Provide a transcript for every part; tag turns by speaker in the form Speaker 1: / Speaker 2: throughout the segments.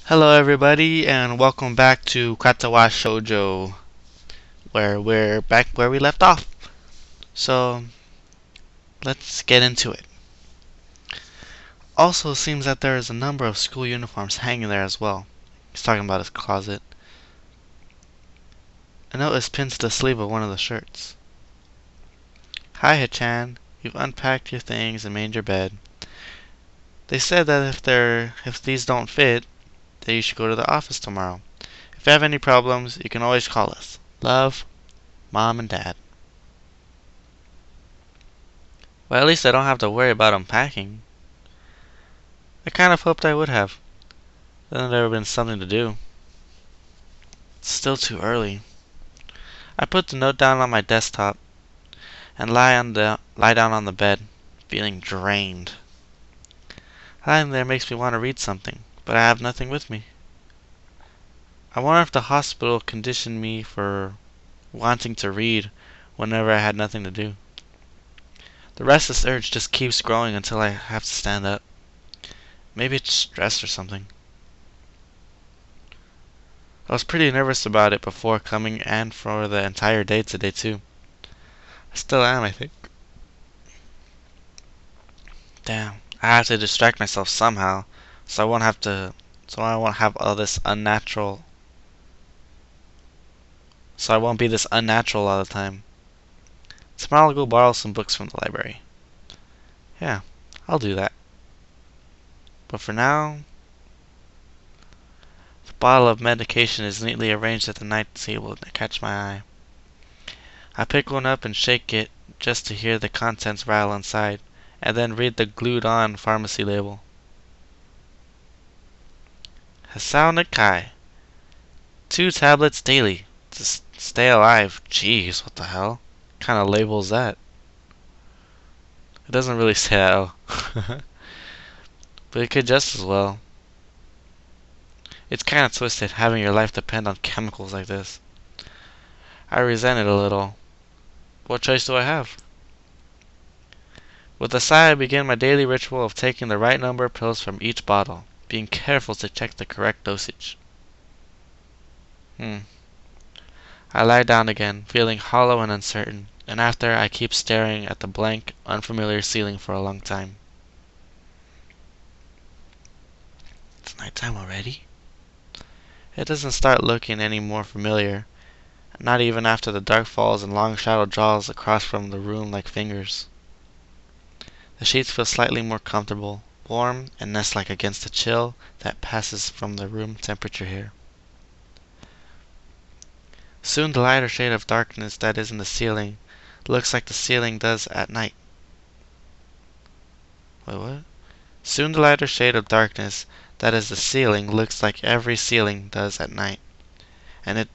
Speaker 1: Hello everybody and welcome back to Katawa Shoujo, where we're back where we left off. So let's get into it. Also seems that there is a number of school uniforms hanging there as well. He's talking about his closet. A note is pinned to the sleeve of one of the shirts. Hi Hichan, you've unpacked your things and made your bed. They said that if these don't fit, that you should go to the office tomorrow. If you have any problems, you can always call us. Love, Mom and Dad. Well, at least I don't have to worry about unpacking. I kind of hoped I would have. Then there would have been something to do. It's still too early. I put the note down on my desktop and lie down on the bed, feeling drained. Lying there makes me want to read something, but I have nothing with me. I wonder if the hospital conditioned me for wanting to read whenever I had nothing to do. The restless urge just keeps growing until I have to stand up. Maybe it's stress or something. I was pretty nervous about it before coming and for the entire day today too. I still am, I think. Damn, I have to distract myself somehow so I won't have all this unnatural so I won't be this unnatural all the time. Tomorrow I'll go borrow some books from the library. Yeah, I'll do that. But for now, the bottle of medication is neatly arranged at the night table to catch my eye. I pick one up and shake it just to hear the contents rattle inside, and then read the glued-on pharmacy label. Hasao Nakai. 2 tablets daily to stay alive. Jeez, what the hell? What kind of label is that? It doesn't really say that. But it could just as well. It's kind of twisted having your life depend on chemicals like this. I resent it a little. What choice do I have? With a sigh, I begin my daily ritual of taking the right number of pills from each bottle, being careful to check the correct dosage. I lie down again, feeling hollow and uncertain, and after I keep staring at the blank, unfamiliar ceiling for a long time. It's nighttime already? It doesn't start looking any more familiar, not even after the dark falls and long shadow draws across from the room like fingers. The sheets feel slightly more comfortable, warm, and nest-like against the chill that passes from the room temperature here. Soon the lighter shade of darkness that is in the ceiling looks like the ceiling does at night. Wait, what? Soon the lighter shade of darkness that is the ceiling looks like every ceiling does at night, and it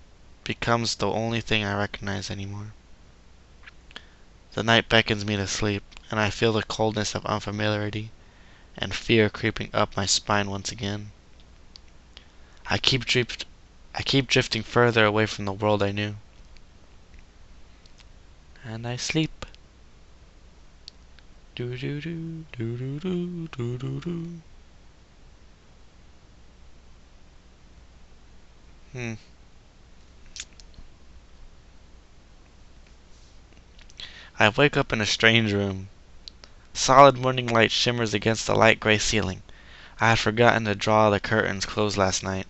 Speaker 1: becomes the only thing I recognize anymore. The night beckons me to sleep, and I feel the coldness of unfamiliarity and fear creeping up my spine once again. I keep drifting further away from the world I knew. And I sleep. Do do do do do do do do do. I wake up in a strange room. Solid morning light shimmers against the light gray ceiling. I had forgotten to draw the curtains closed last night.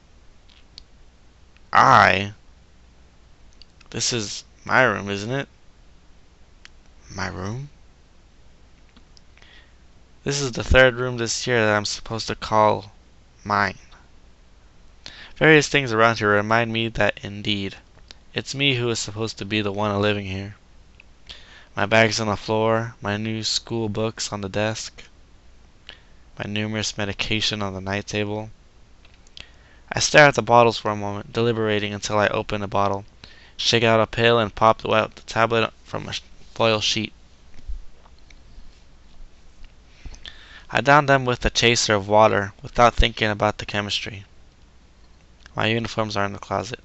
Speaker 1: This is my room, isn't it? My room? This is the 3rd room this year that I'm supposed to call mine. Various things around here remind me that indeed, it's me who is supposed to be the one living here. My bags on the floor, my new school books on the desk, my numerous medication on the night table. I stare at the bottles for a moment, deliberating until I open a bottle, shake out a pill, and pop out the tablet from a foil sheet. I down them with a chaser of water without thinking about the chemistry. My uniforms are in the closet.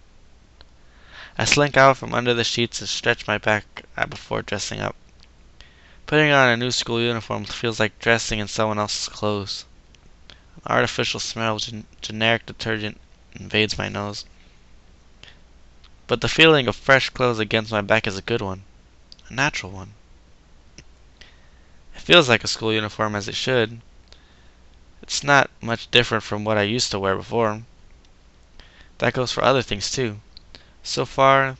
Speaker 1: I slink out from under the sheets and stretch my back before dressing up. Putting on a new school uniform feels like dressing in someone else's clothes. artificial smell of generic detergent invades my nose. But the feeling of fresh clothes against my back is a good one. A natural one. It feels like a school uniform as it should. It's not much different from what I used to wear before. That goes for other things too. So far,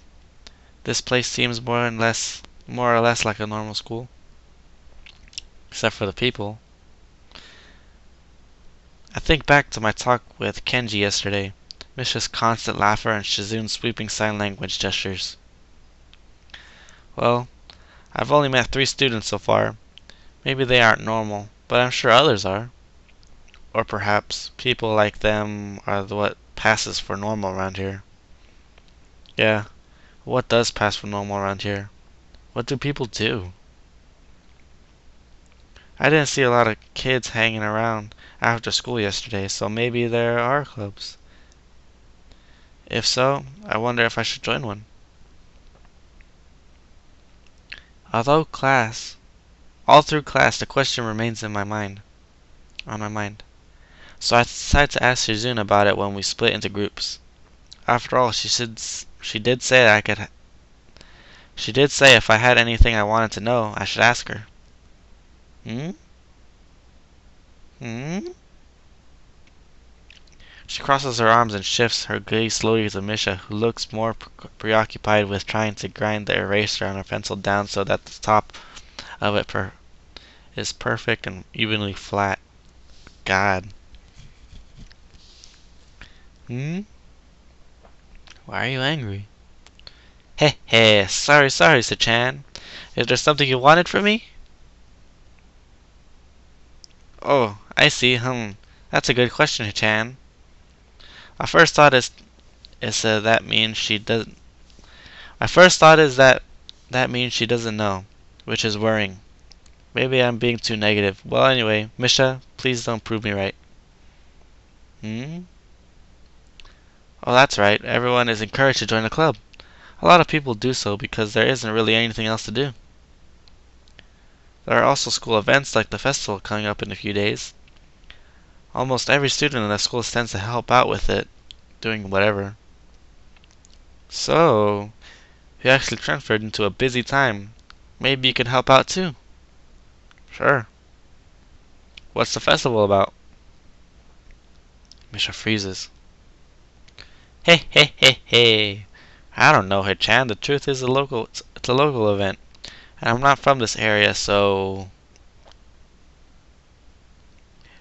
Speaker 1: this place seems more or less like a normal school. Except for the people. I think back to my talk with Kenji yesterday. Misha's constant laughter and Shizune's sweeping sign language gestures. Well, I've only met 3 students so far. Maybe they aren't normal, but I'm sure others are. Or perhaps people like them are what passes for normal around here. Yeah, what does pass for normal around here? What do people do? I didn't see a lot of kids hanging around after school yesterday, so maybe there are clubs. If so, I wonder if I should join one. All through class, the question remains on my mind. So I decided to ask Shizune about it when we split into groups. After all, she did say if I had anything I wanted to know, I should ask her. Hmm? Hmm? She crosses her arms and shifts her gaze slowly to Misha, who looks more preoccupied with trying to grind the eraser on her pencil down so that the top of it is perfect and evenly flat. God. Hmm? Why are you angry? Heh heh, sorry, said Chan. Is there something you wanted from me? Oh, I see, That's a good question, Chan. My first thought is that means she doesn't. My first thought is that means she doesn't know, which is worrying. Maybe I'm being too negative. Well, anyway, Misha, please don't prove me right. Hmm? Oh, that's right. Everyone is encouraged to join the club. A lot of people do so because there isn't really anything else to do. There are also school events like the festival coming up in a few days. Almost every student in the school tends to help out with it, doing whatever. So, you actually transferred into a busy time. Maybe you can help out too. Sure. What's the festival about? Misha freezes. Hey, hey, hey, hey. I don't know, Chan. The truth is it's a local event. And I'm not from this area, so...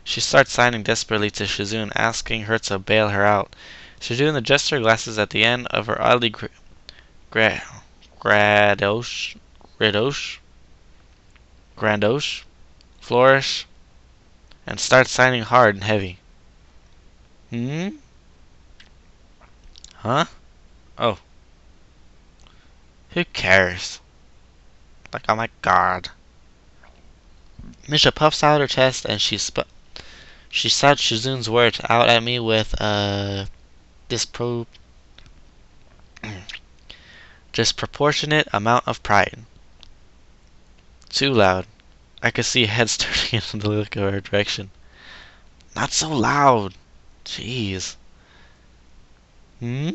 Speaker 1: She starts signing desperately to Shizune, asking her to bail her out. Shizune adjusts her glasses at the end of her oddly grandosh flourish, and starts signing hard and heavy. Hmm? Huh? Oh. Who cares? Like, oh my god. Misha puffs out her chest and she shouts Shizune's words out at me with disproportionate amount of pride. Too loud. I could see heads turning in the look of her direction. Not so loud. Jeez. Hmm?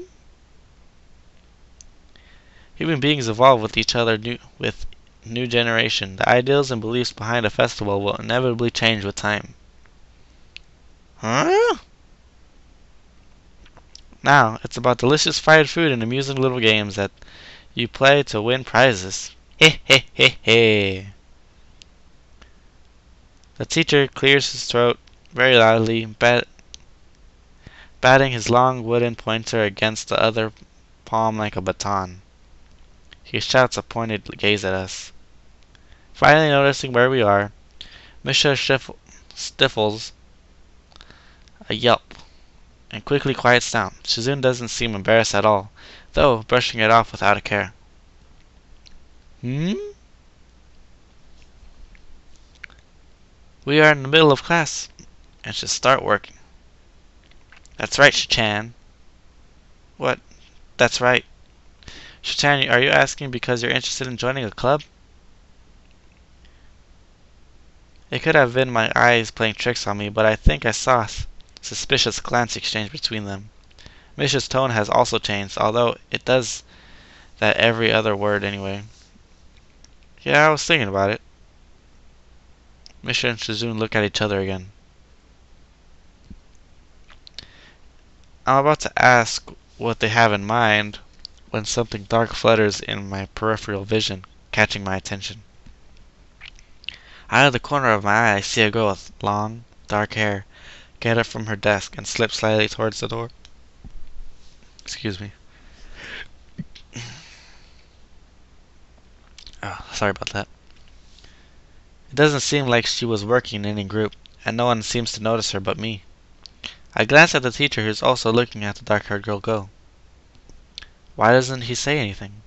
Speaker 1: Human beings evolve with each other with new generation. The ideals and beliefs behind a festival will inevitably change with time. Huh? Now, it's about delicious fried food and amusing little games that you play to win prizes. Hey, hey, hey, hey. The teacher clears his throat very loudly, batting his long wooden pointer against the other palm like a baton. He shouts a pointed gaze at us. Finally noticing where we are, Misha stifles a yelp and quickly quiets down. Shizune doesn't seem embarrassed at all, though brushing it off without a care. Hmm? We are in the middle of class and should start working. That's right, Shichan. What? That's right. Shichan, are you asking because you're interested in joining a club? It could have been my eyes playing tricks on me, but I think I saw a suspicious glance exchange between them. Misha's tone has also changed, although it does that every other word anyway. Yeah, I was thinking about it. Misha and Shizune look at each other again. I'm about to ask what they have in mind when something dark flutters in my peripheral vision, catching my attention. Out of the corner of my eye, I see a girl with long, dark hair get up from her desk and slip slightly towards the door. Excuse me. Oh, sorry about that. It doesn't seem like she was working in any group, and no one seems to notice her but me. I glance at the teacher who's also looking at the dark-haired girl go. Why doesn't he say anything?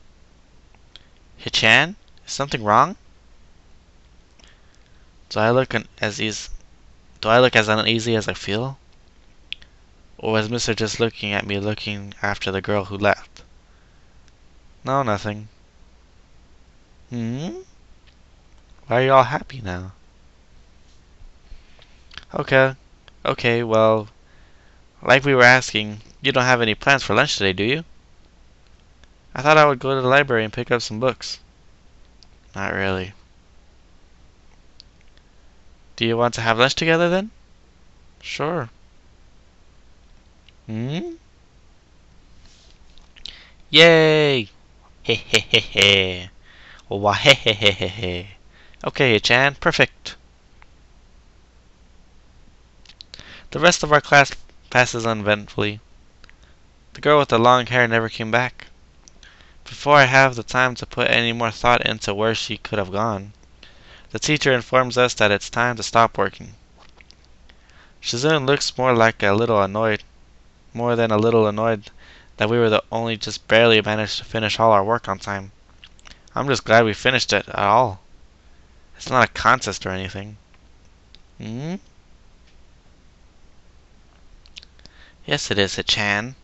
Speaker 1: Hichan? Is something wrong? Do I look as uneasy as I feel? Or was Mr. just looking at me looking after the girl who left? No, nothing. Hmm? Why are you all happy now? Okay, well, like we were asking, you don't have any plans for lunch today, do you? I thought I would go to the library and pick up some books. Not really. Do you want to have lunch together then? Sure. Hmm? Yay! He he he he. Wah he he he he he. Okay, Chan, perfect. The rest of our class passes uneventfully. The girl with the long hair never came back. Before I have the time to put any more thought into where she could have gone, the teacher informs us that it's time to stop working. Shizune looks more than a little annoyed that we were the only just barely managed to finish all our work on time. I'm just glad we finished it at all. It's not a contest or anything. Hmm? Yes, it is, Hichan.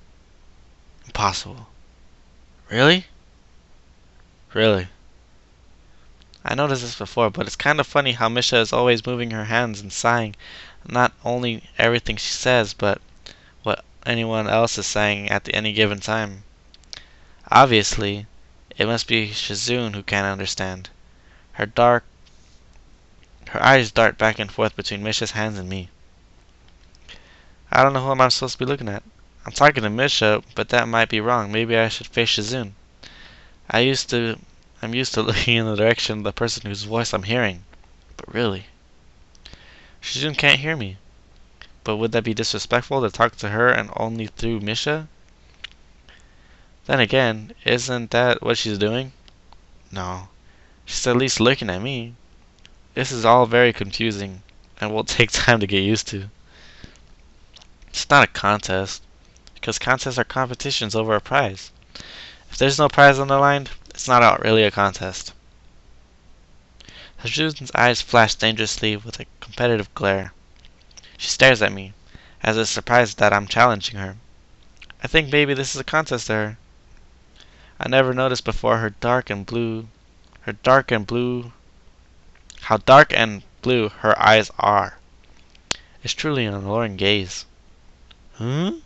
Speaker 1: Impossible. Really? Really. I noticed this before, but it's kind of funny how Misha is always moving her hands and sighing not only everything she says, but what anyone else is saying at any given time. Obviously, it must be Shizune who can't understand. Her eyes dart back and forth between Misha's hands and me. I don't know who I'm supposed to be looking at. I'm talking to Misha, but that might be wrong. Maybe I should face Shizune. I'm used to looking in the direction of the person whose voice I'm hearing. But really, Shizune can't hear me. But would that be disrespectful to talk to her and only through Misha? Then again, isn't that what she's doing? No. She's at least looking at me. This is all very confusing and will take time to get used to. It's not a contest, because contests are competitions over a prize. If there's no prize on the line, it's not really a contest. Hajune's eyes flash dangerously with a competitive glare. She stares at me, as if surprised that I'm challenging her. I think maybe this is a contest to her. I never noticed before how dark and blue her eyes are. It's truly an alluring gaze. Hmm?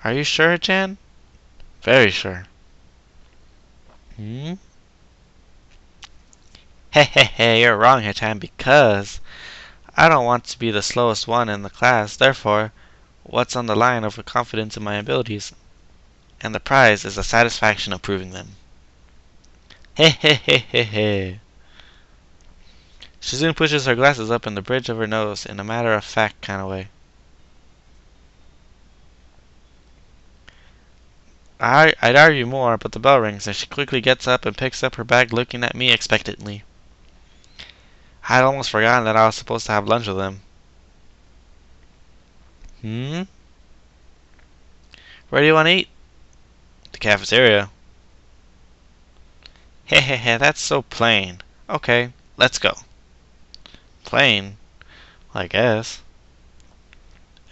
Speaker 1: Are you sure, Jan? Very sure. Hmm? Hey, you're wrong, Hichan, because I don't want to be the slowest one in the class. Therefore, what's on the line of confidence in my abilities, and the prize is the satisfaction of proving them. Hey. Shizune pushes her glasses up in the bridge of her nose in a matter-of-fact kind of way. I'd argue more, but the bell rings, and she quickly gets up and picks up her bag, looking at me expectantly. I'd almost forgotten that I was supposed to have lunch with them. Hmm? Where do you want to eat? The cafeteria. Hey, that's so plain. Okay, let's go. Plain? Well, I guess.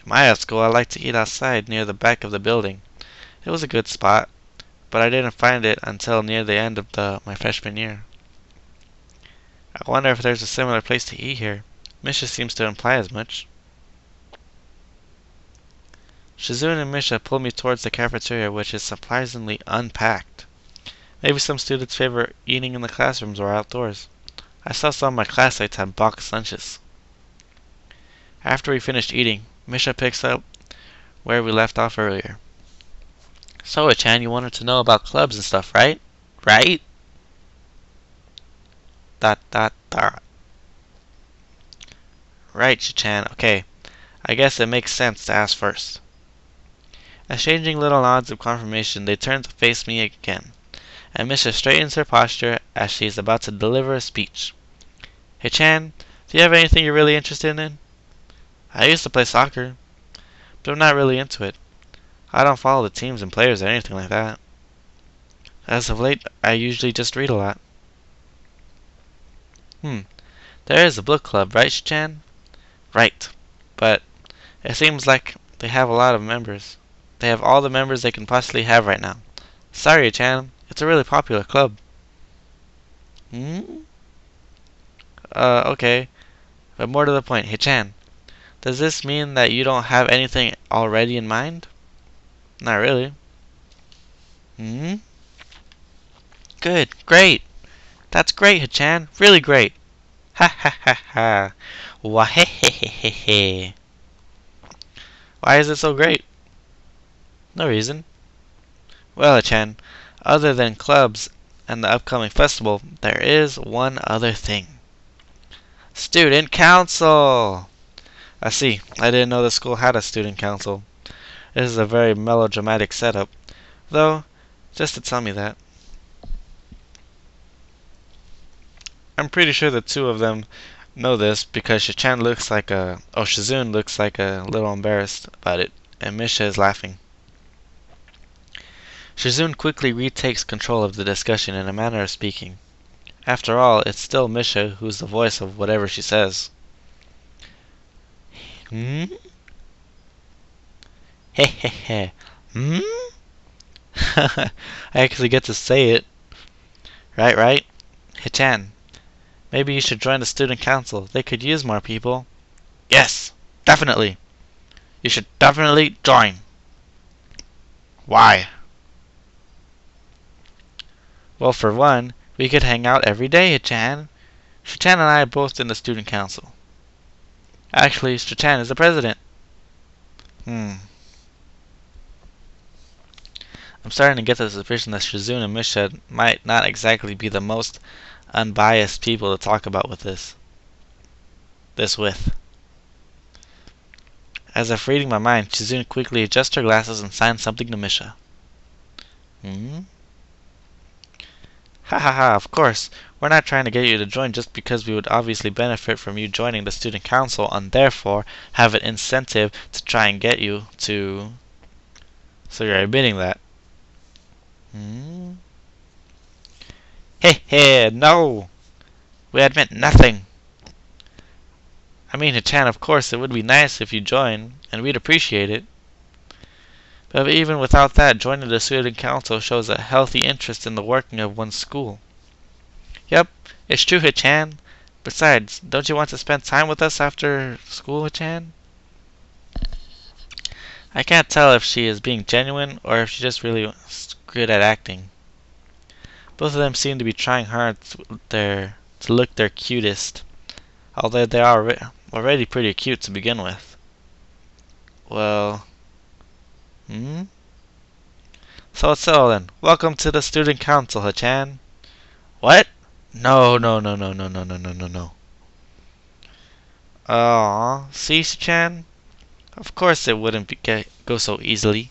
Speaker 1: At my school, I like to eat outside near the back of the building. It was a good spot, but I didn't find it until near the end of my freshman year. I wonder if there's a similar place to eat here. Misha seems to imply as much. Shizune and Misha pull me towards the cafeteria, which is surprisingly unpacked. Maybe some students favor eating in the classrooms or outdoors. I saw some of my classmates had boxed lunches. After we finished eating, Misha picks up where we left off earlier. So, Chan, you wanted to know about clubs and stuff, right? Right? Dot dot dot. Right, Chan. Okay. I guess it makes sense to ask first. Exchanging little nods of confirmation, they turn to face me again, and Misha straightens her posture as she is about to deliver a speech. Hey Chan, do you have anything you're really interested in? I used to play soccer, but I'm not really into it. I don't follow the teams and players or anything like that. As of late, I usually just read a lot. There is a book club, right, Chan? Right, but it seems like they have a lot of members. They have all the members they can possibly have right now. Sorry, Chan, it's a really popular club. Okay, but more to the point. Hey, Chan, does this mean that you don't have anything already in mind? Not really. Good, great. That's great, Hachan. Really great. Ha ha ha ha. Wahehehehe. Why is it so great? No reason. Well, Hachan, other than clubs and the upcoming festival, there is one other thing. Student council! I see. I didn't know the school had a student council. This is a very melodramatic setup. Though, just to tell me that. I'm pretty sure the two of them know this because Shizune looks like a little embarrassed about it, and Misha is laughing. Shizune quickly retakes control of the discussion in a manner of speaking. After all, it's still Misha who's the voice of whatever she says. He he he. I actually get to say it. Right? Hichan, maybe you should join the student council. They could use more people. Yes, definitely. You should definitely join. Why? Well, for one, we could hang out every day, Hichan. Shichan and I are both in the student council. Actually, Shichan is the president. I'm starting to get the suspicion that Shizune and Misha might not exactly be the most unbiased people to talk about this with. As if reading my mind, Shizune quickly adjusts her glasses and signs something to Misha. Ha ha ha, of course. We're not trying to get you to join just because we would obviously benefit from you joining the student council and therefore have an incentive to try and get you to... So you're admitting that. Hey, no! We admit nothing. I mean, Hichan, of course, it would be nice if you join, and we'd appreciate it. But even without that, joining the student council shows a healthy interest in the working of one's school. Yep, it's true, Hichan. Besides, don't you want to spend time with us after school, Hichan? I can't tell if she is being genuine or if she's just really good at acting. Both of them seem to be trying hard to look their cutest, although they are already pretty cute to begin with. Well, So it's all then. Welcome to the student council, Hachan. What? No. Aww, see, Hachan? Of course it wouldn't go so easily.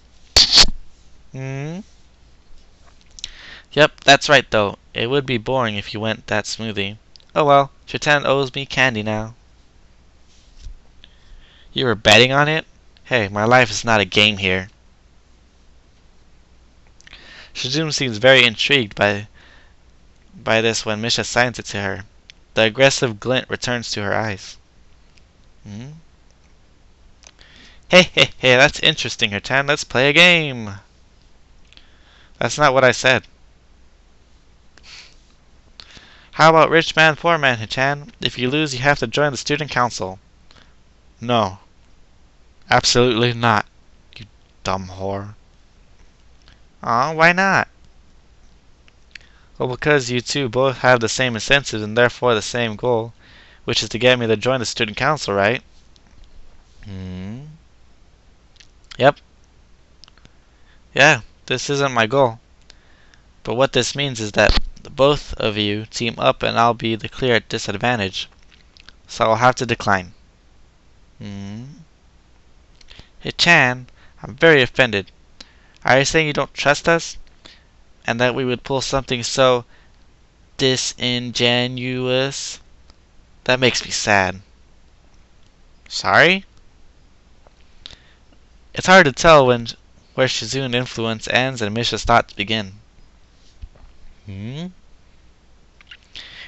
Speaker 1: Yep, that's right though. It would be boring if you went that smoothly. Oh well, Hachan owes me candy now. You were betting on it? Hey, my life is not a game here. Shizune seems very intrigued by this when Misha signs it to her. The aggressive glint returns to her eyes. Hey, that's interesting, Hachan. Let's play a game. That's not what I said. How about rich man, poor man, Hichan? If you lose, you have to join the student council. No, absolutely not, you dumb whore. Aw, why not? Well, because you two both have the same incentives and therefore the same goal, which is to get me to join the student council, right? Hmm. Yep. Yeah, this isn't my goal. But what this means is that both of you team up and I'll be the clear disadvantage. So I'll have to decline. Hmm. Hey Chan, I'm very offended. Are you saying you don't trust us? And that we would pull something so disingenuous? That makes me sad. Sorry? It's hard to tell where Shizune's influence ends and Misha's thoughts begin. Hmm?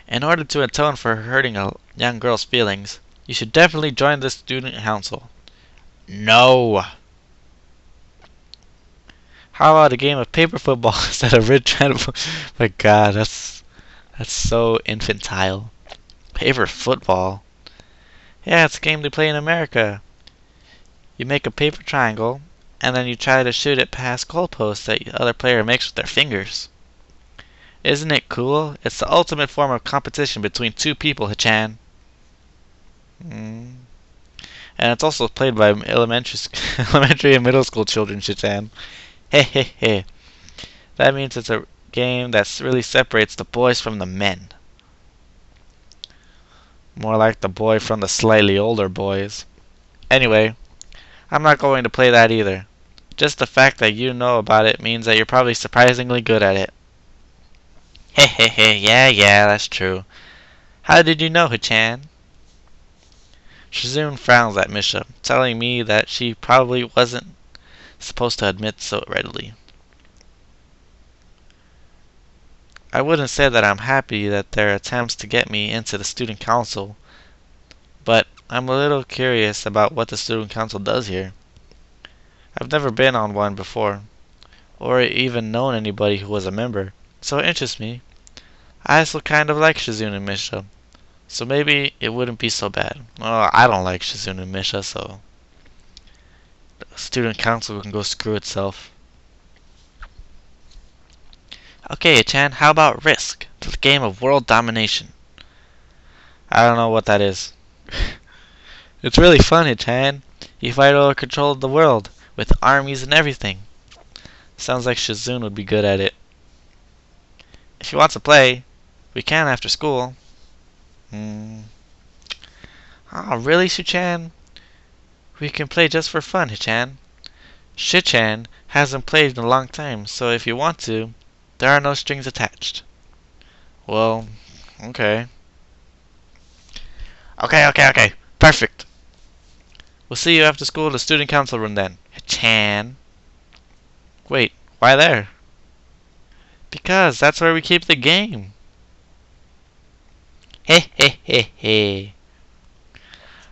Speaker 1: In order to atone for hurting a young girl's feelings, you should definitely join the student council. No! How about a game of paper football instead of red handball? My god, that's so infantile. Paper football? Yeah, it's a game they play in America. You make a paper triangle, and then you try to shoot it past goalposts that the other player makes with their fingers. Isn't it cool? It's the ultimate form of competition between two people, Hichan. Mm. And it's also played by elementary and middle school children, Hichan. Hey, hey, hey. That means it's a game that really separates the boys from the men. More like the boy from the slightly older boys. Anyway, I'm not going to play that either. Just the fact that you know about it means that you're probably surprisingly good at it. Hey, hey, hey, yeah, that's true. How did you know, Hichan? Shizune frowns at Misha, telling me that she probably wasn't supposed to admit so readily. I wouldn't say that I'm happy that there are attempts to get me into the student council, but I'm a little curious about what the student council does here. I've never been on one before, or even known anybody who was a member, so it interests me. I also kind of like Shizune and Misha, so maybe it wouldn't be so bad. Well, I don't like Shizune and Misha, so the student council can go screw itself. Okay, Chan, how about Risk, the game of world domination? I don't know what that is. It's really fun, Chan. You fight over control of the world, with armies and everything. Sounds like Shizune would be good at it. If you want to play, we can after school. Oh, really, Shuchan? We can play just for fun, Hichan. Shichan hasn't played in a long time, so if you want to, there are no strings attached. Well, okay. Okay. Perfect. We'll see you after school in the student council room then. Hichan. Wait, why there? Because that's where we keep the game. Hey, hey, hey, hey.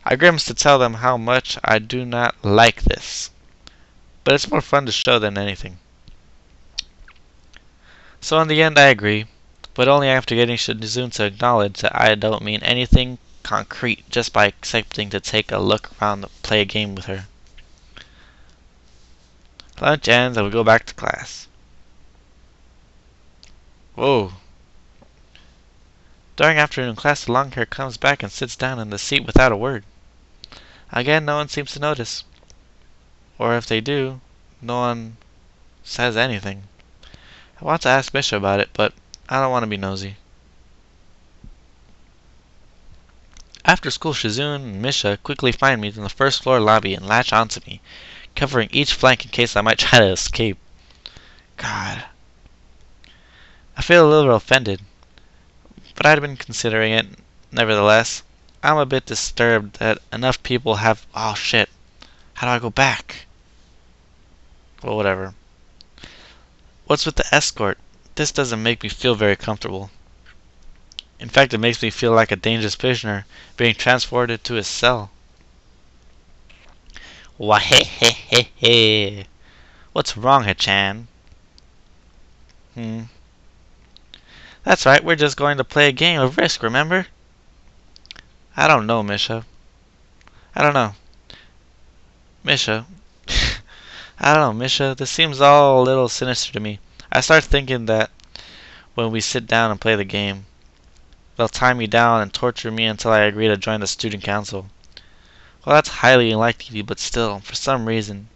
Speaker 1: I grimace to tell them how much I do not like this. But it's more fun to show than anything. So in the end I agree, but only after getting Shizune to acknowledge that I don't mean anything concrete just by accepting to take a look around and play a game with her. Lunch ends and we go back to class. Whoa. During afternoon class, the long hair comes back and sits down in the seat without a word. Again, no one seems to notice. Or if they do, no one says anything. I want to ask Misha about it, but I don't want to be nosy. After school, Shizune and Misha quickly find me in the first floor lobby and latch onto me, covering each flank in case I might try to escape. God. I feel a little offended, but I'd been considering it. Nevertheless, I'm a bit disturbed that enough people have... Oh shit. How do I go back? Well, whatever. What's with the escort? This doesn't make me feel very comfortable. In fact, it makes me feel like a dangerous prisoner being transported to his cell. Wahehehehe. What's wrong, Hichan? That's right, we're just going to play a game of Risk, remember? I don't know, Misha. I don't know. Misha. I don't know, Misha. This seems all a little sinister to me. I start thinking that when we sit down and play the game, they'll tie me down and torture me until I agree to join the student council. Well, that's highly unlikely, but still, for some reason,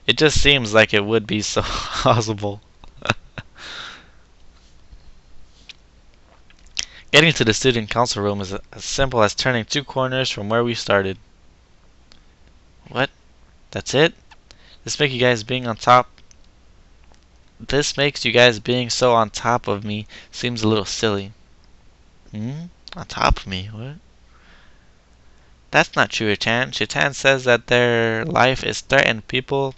Speaker 1: it just seems like it would be so possible. Getting to the student council room is as simple as turning 2 corners from where we started. What? That's it? This makes you guys being on top. This makes you guys being so on top of me seems a little silly. On top of me? What? That's not true, Chitan. Chitan says that their life is threatened. People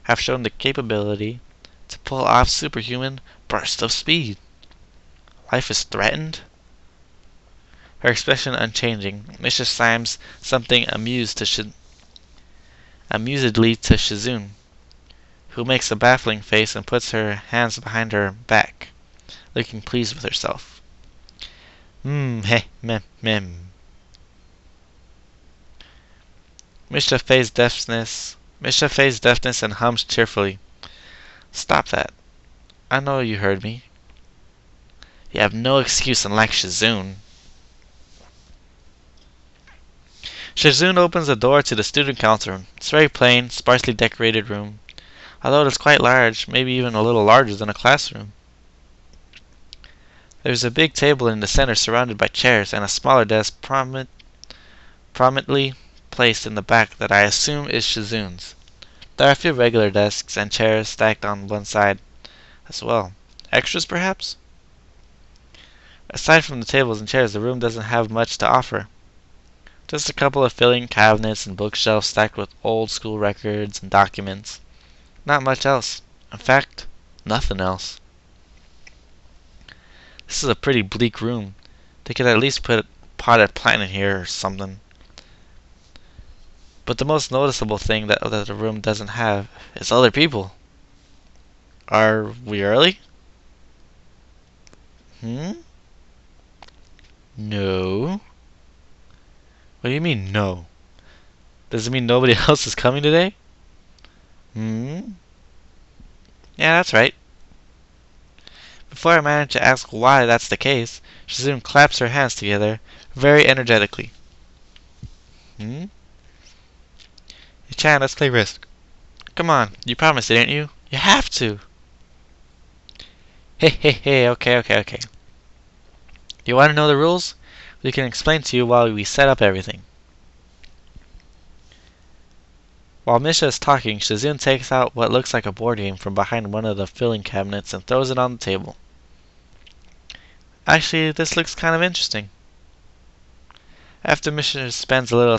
Speaker 1: have shown the capability to pull off superhuman bursts of speed. Life is threatened? Her expression unchanging. Misha slams something amusedly to Shizune, who makes a baffling face and puts her hands behind her back, looking pleased with herself. Mem. Misha feigns deafness and hums cheerfully. Stop that. I know you heard me. You have no excuse unlike Shizune. Shizune opens the door to the student council room. It's a very plain, sparsely decorated room, although it is quite large, maybe even a little larger than a classroom. There's a big table in the center surrounded by chairs and a smaller desk prominently placed in the back that I assume is Shizune's. There are a few regular desks and chairs stacked on one side as well. Extras, perhaps? Aside from the tables and chairs, the room doesn't have much to offer. Just a couple of filling cabinets and bookshelves stacked with old school records and documents. Not much else. In fact, nothing else. This is a pretty bleak room. They could at least put a potted plant in here or something. But the most noticeable thing that the room doesn't have is other people. Are we early? No. What do you mean, no? Does it mean nobody else is coming today? Yeah, that's right. Before I manage to ask why that's the case, Shizune claps her hands together very energetically. Hey, Chan, let's play Risk. Come on, you promised, didn't you? You have to! Hey, okay. You want to know the rules? We can explain to you while we set up everything. While Misha is talking, Shizune takes out what looks like a board game from behind one of the filling cabinets and throws it on the table. Actually, this looks kind of interesting. After Misha spends a little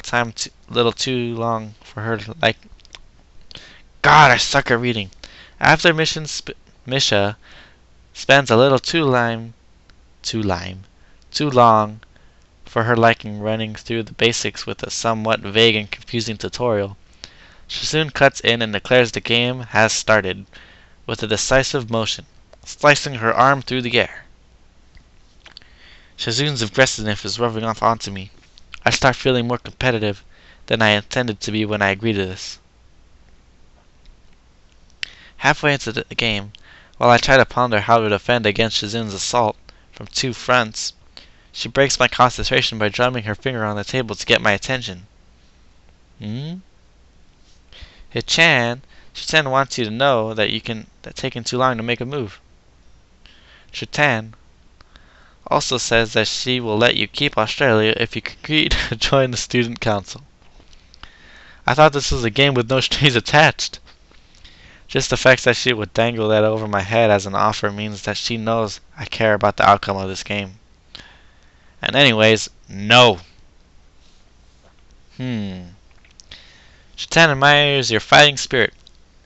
Speaker 1: too long for her to like. God, I suck at reading. After Misha spends a little too long for her liking running through the basics with a somewhat vague and confusing tutorial, Shizune cuts in and declares the game has started with a decisive motion, slicing her arm through the air. Shizune's aggressiveness is rubbing off onto me. I start feeling more competitive than I intended to be when I agreed to this. Halfway into the game, while I try to ponder how to defend against Shizune's assault from 2 fronts, she breaks my concentration by drumming her finger on the table to get my attention. Hey, Chan wants you to know that that's taking too long to make a move. Chitan also says that she will let you keep Australia if you agree to join the student council. I thought this was a game with no strings attached. Just the fact that she would dangle that over my head as an offer means that she knows I care about the outcome of this game. And anyways, no. Chitan admires your fighting spirit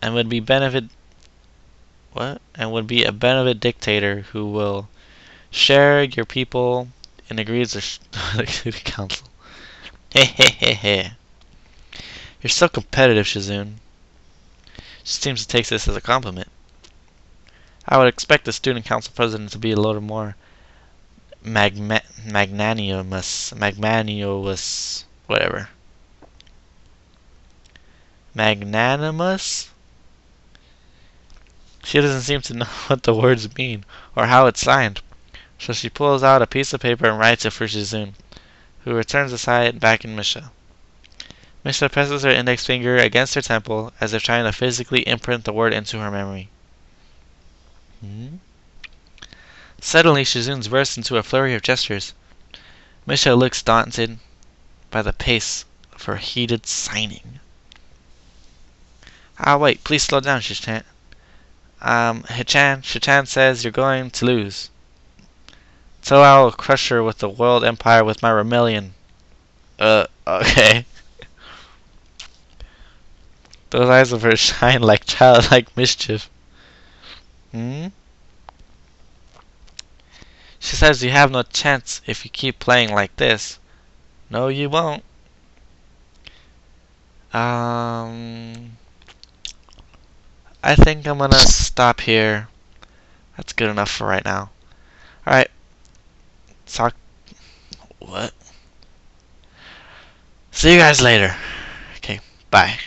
Speaker 1: and would be a benevolent dictator who will share your people and agrees to the council. Hey. You're so competitive, Shizune. She seems to take this as a compliment. I would expect the student council president to be a little more magnanimous, whatever. Magnanimous? She doesn't seem to know what the words mean, or how it's signed, so she pulls out a piece of paper and writes it for Shizune, who returns the side back in Misha. Misha presses her index finger against her temple, as if trying to physically imprint the word into her memory. Suddenly, Shizune's bursts into a flurry of gestures. Misha looks daunted by the pace of her heated signing. Ah, wait, please slow down, Shichan. Shichan says you're going to lose. So I will crush her with the world empire with my Remillion. Okay. Those eyes of hers shine like childlike mischief. She says you have no chance if you keep playing like this. No, you won't. I think I'm gonna stop here. That's good enough for right now. Alright. Talk. What? See you guys later. Okay, bye.